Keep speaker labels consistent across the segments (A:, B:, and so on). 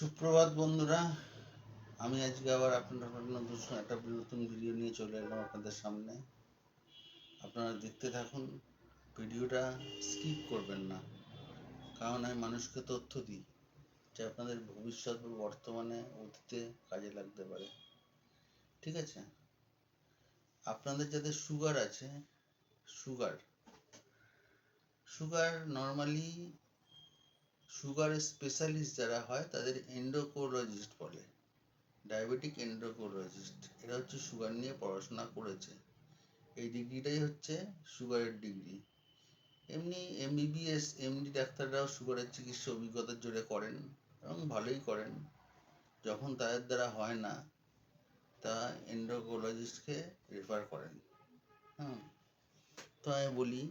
A: সুপ্রভাত বন্ধুরা, আমি আজকে আবার আপনার একটা নতুন ভিডিও নিয়ে চলে এলাম আপনাদের সামনে। আপনারা দেখতে থাকুন, ভিডিওটা স্কিপ করবেন না, কারণ আমি মানুষকে তথ্য দিই যা আপনাদের ভবিষ্যৎ বা বর্তমানে অতীতে কাজে লাগতে পারে। ঠিক আছে? আপনাদের যাদের সুগার আছে, সুগার নর্মালি সুগারের স্পেশালিস্ট যারা হয় তাদের এন্ডোক্রোলজিস্ট বলে, ডায়াবেটিক এন্ডোক্রোলজিস্ট। এরা হচ্ছে সুগার নিয়ে পড়াশোনা করেছে। এই ডিগ্রিটাই হচ্ছে সুগারের ডিগ্রি। এমনি এমবিবিএস এমডি ডাক্তাররাও সুগারের চিকিৎসা অভিজ্ঞতার জোরে করেন এবং ভালোই করেন। যখন তাদের দ্বারা হয় না, তা এন্ডোক্রোলজিস্টকে রেফার করেন। তো আমি বলি,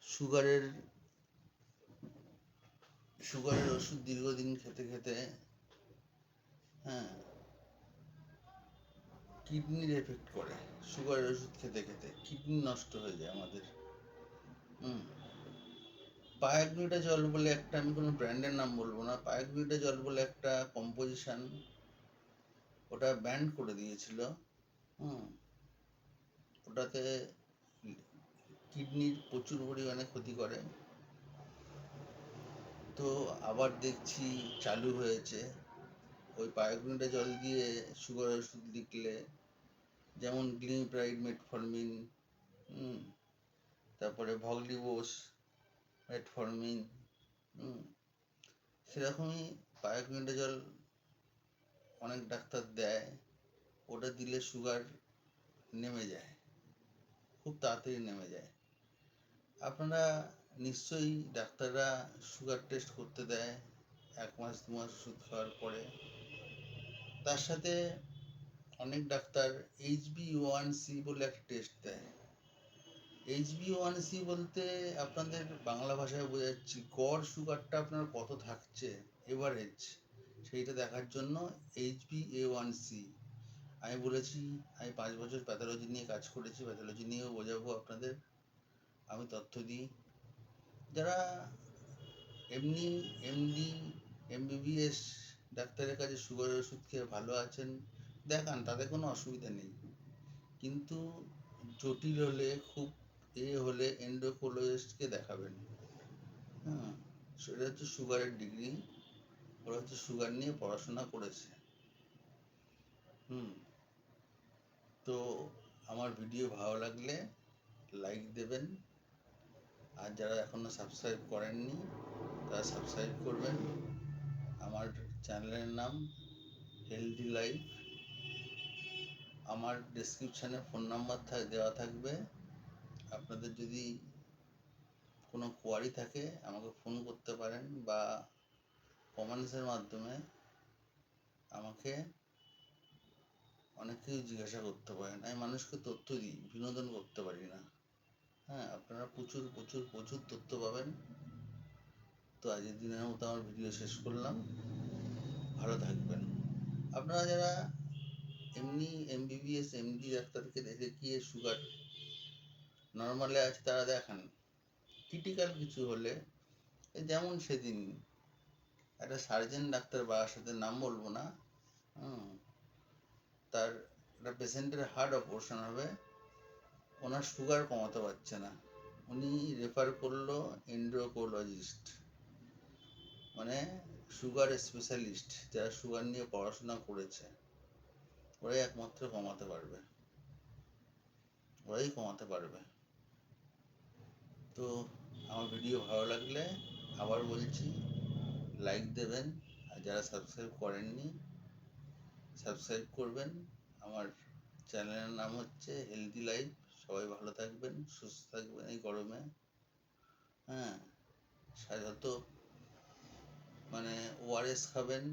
A: সুগারের ওষুধ দীর্ঘদিন খেতে খেতে কিডনির এফেক্ট করে। সুগারের ওষুধ খেতে খেতে কিডনি নষ্ট হয়ে যায় আমাদের। পায়াগ্লুটাজল বলে একটা, আমি কোনো ব্র্যান্ডের নাম বলবো না, পায়াগ্লুটাজল বলে একটা কম্পোজিশন, ওটা ব্যান করে দিয়েছিল। ওটাতে কিডনির প্রচুর পরিমাণে ক্ষতি করে। তো আবার দেখছি চালু হয়েছে। ওই পায়াগ্লুটাজল দিয়ে সুগার ওষুধ লিখলে, যেমন গ্লিমপ্রাইড, মেটফরমিন, তারপরে ভগলিবোস, মেটফরমিন, সেরকমই পায়াগ্লুটাজল অনেক ডাক্তার দেয়। ওটা দিলে সুগার নেমে যায়, খুব তাড়াতাড়ি নেমে যায়। আপনারা নিশ্চয়ই, ডাক্তাররা সুগার টেস্ট করতে দেয় 1 মাস 2 মাস ওষুধ খাওয়ার পরে। তার সাথে অনেক ডাক্তার HbA1c বলে একটা টেস্ট দেয়। HbA1c বলতে আপনাদের বাংলা ভাষায় বোঝাচ্ছি, গড় সুগারটা আপনার কত থাকছে, এভারেজ, সেইটা দেখার জন্য HbA1c। আমি বলেছি, আমি 5 বছর প্যাথোলজি নিয়ে কাজ করেছি, প্যাথোলজি নিয়েও বোঝাবো আপনাদের। আমি তথ্য দিই। যারা এমনি এমডি এমবিবিএস ডাক্তারের কাছে সুগারের ওষুধ খেয়ে ভালো আছেন, দেখান, তাদের কোনো অসুবিধা নেই। কিন্তু জটিল হলে, খুব হলে এন্ডোক্রোলজিস্টকে দেখাবেন। সেটা হচ্ছে সুগারের ডিগ্রি, ওরা হচ্ছে সুগার নিয়ে পড়াশোনা করেছে। তো আমার ভিডিও ভালো লাগলে লাইক দেবেন, আর যারা এখনো সাবস্ক্রাইব করেননি তারা সাবস্ক্রাইব করবেন। আমার চ্যানেলের নাম হেলদি লাইফ। আমার ডেসক্রিপশানে ফোন নাম্বার দেওয়া থাকবে। আপনাদের যদি কোনো কোয়ারি থাকে আমাকে ফোন করতে পারেন, বা কমেন্টসের মাধ্যমে আমাকে অনেক কিছু জিজ্ঞাসা করতে পারেন। আমি মানুষকে তথ্য দিই, বিনোদন করতে পারি না। আপনারা প্রচুর প্রচুর প্রচুর তথ্য পাবেন। তো আজকের দিনের মতো আমার ভিডিও শেষ করলাম। ভালো থাকবেন। আপনারা যারা এমনি এমবিবিএস এমডি ডাক্তারকে দেখে কি সুগার নর্মালে আছে তারা দেখান। ক্রিটিক্যাল কিছু হলে, যেমন সেদিন একটা সার্জেন ডাক্তার, বারাসাতের নাম বলবো না, তার একটা পেশেন্টের হার্ট অপারেশন হবে, ওনার সুগার কমাতে পারছে না, উনি রেফার করলো এন্ডোক্রোলজিস্ট, মানে সুগার স্পেশালিস্ট, যারা সুগার নিয়ে পড়াশোনা করেছে। ওরাই একমাত্র কমাতে পারবে, ওরাই কমাতে পারবে। তো আমার ভিডিও ভালো লাগলে আবার বলছি, লাইক দেবেন, আর যারা সাবস্ক্রাইব করেননি সাবস্ক্রাইব করবেন। আমার চ্যানেলের নাম হচ্ছে হেলদি লাইফ। সবাই ভালো থাকবেন, সুস্থ থাকবেন এই গরমে। সাধারণত মানে ওআরএস খাবেন।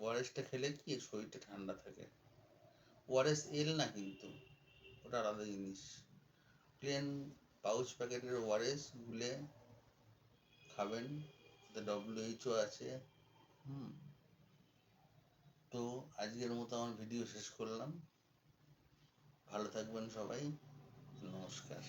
A: ওআরএসটা খেলে কি শরীরটা ঠান্ডা থাকে। ওআরএস এল না, কিন্তু ওটা আলাদা জিনিস। প্লেন পাউচ প্যাকেটের ওআরএস গুলে খাবেন, WHO আছে। তো আজকের মতো আমার ভিডিও শেষ করলাম। ভালো থাকবেন সবাই, নমস্কার।